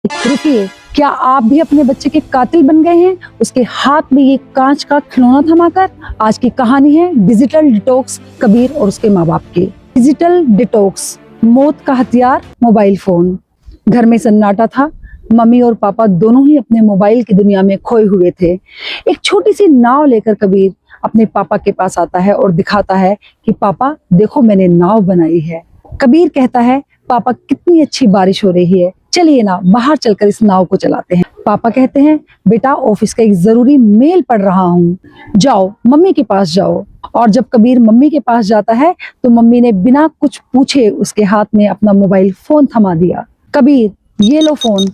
रुकिए, क्या आप भी अपने बच्चे के कातिल बन गए हैं, उसके हाथ में ये कांच का खिलौना थमाकर? आज की कहानी है डिजिटल डिटॉक्स कबीर और उसके माँ बाप की। डिजिटल डिटॉक्स, मौत का हथियार मोबाइल फोन। घर में सन्नाटा था। मम्मी और पापा दोनों ही अपने मोबाइल की दुनिया में खोए हुए थे। एक छोटी सी नाव लेकर कबीर अपने पापा के पास आता है और दिखाता है कि पापा देखो, मैंने नाव बनाई है। कबीर कहता है, पापा कितनी अच्छी बारिश हो रही है, चलिए ना बाहर चलकर इस नाव को चलाते हैं। पापा कहते हैं, बेटा ऑफिस का एक जरूरी मेल पढ़ रहा हूँ, जाओ मम्मी के पास जाओ। और जब कबीर मम्मी के पास जाता है तो मम्मी ने बिना कुछ पूछे उसके हाथ में अपना मोबाइल फोन थमा दिया। कबीर, ये लो फोन,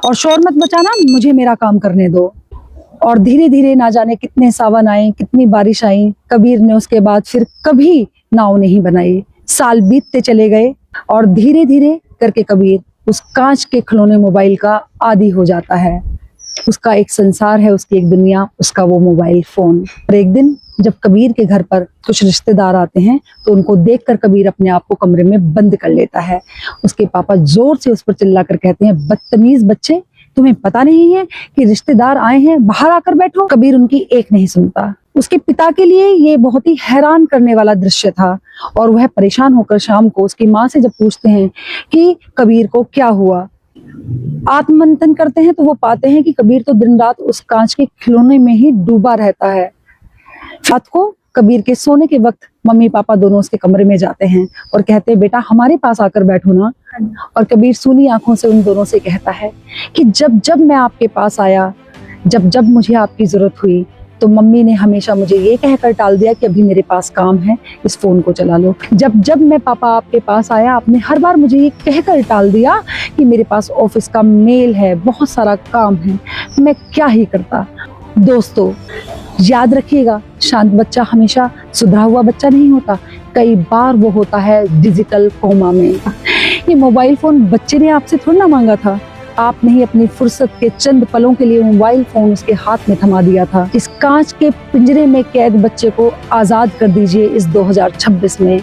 और शोर मत मचाना, मुझे मेरा काम करने दो। और धीरे धीरे ना जाने कितने सावन आए, कितनी बारिश आई, कबीर ने उसके बाद फिर कभी नाव नहीं बनाई। साल बीतते चले गए और धीरे धीरे करके कबीर उस कांच के खिलौने मोबाइल का आदी हो जाता है। उसका एक संसार है, उसकी एक दुनिया, उसका वो मोबाइल फोन। और एक दिन जब कबीर के घर पर कुछ रिश्तेदार आते हैं तो उनको देखकर कबीर अपने आप को कमरे में बंद कर लेता है। उसके पापा जोर से उस पर चिल्लाकर कहते हैं, बदतमीज बच्चे, तुम्हें पता नहीं है कि रिश्तेदार आए हैं, बाहर आकर बैठो। कबीर उनकी एक नहीं सुनता। उसके पिता के लिए ये बहुत ही हैरान करने वाला दृश्य था और वह परेशान होकर शाम को उसकी माँ से जब पूछते हैं कि कबीर को क्या हुआ, आत्ममंथन करते हैं तो वो पाते हैं कि कबीर तो दिन रात उस कांच के खिलौने में ही डूबा रहता है। रात को कबीर के सोने के वक्त मम्मी पापा दोनों उसके कमरे में जाते हैं और कहते हैं, बेटा हमारे पास आकर बैठो ना। और कबीर सूनी आंखों से उन दोनों से कहता है कि जब जब मैं आपके पास आया, जब जब मुझे आपकी जरूरत हुई, तो मम्मी ने हमेशा मुझे ये कहकर टाल दिया कि अभी मेरे पास काम है, इस फोन को चला लो। जब जब मैं पापा आपके पास आया, आपने हर बार मुझे ये कहकर टाल दिया कि मेरे पास ऑफिस का मेल है, बहुत सारा काम है, मैं क्या ही करता। दोस्तों याद रखिएगा, शांत बच्चा हमेशा सुधरा हुआ बच्चा नहीं होता, कई बार वो होता है डिजिटल कोमा में। ये मोबाइल फोन बच्चे ने आपसे थोड़ा ना मांगा था, आपने ही अपनी फुर्सत के चंद पलों के लिए मोबाइल फोन उसके हाथ में थमा दिया था। इस कांच के पिंजरे में कैद बच्चे को आजाद कर दीजिए इस 2026 में।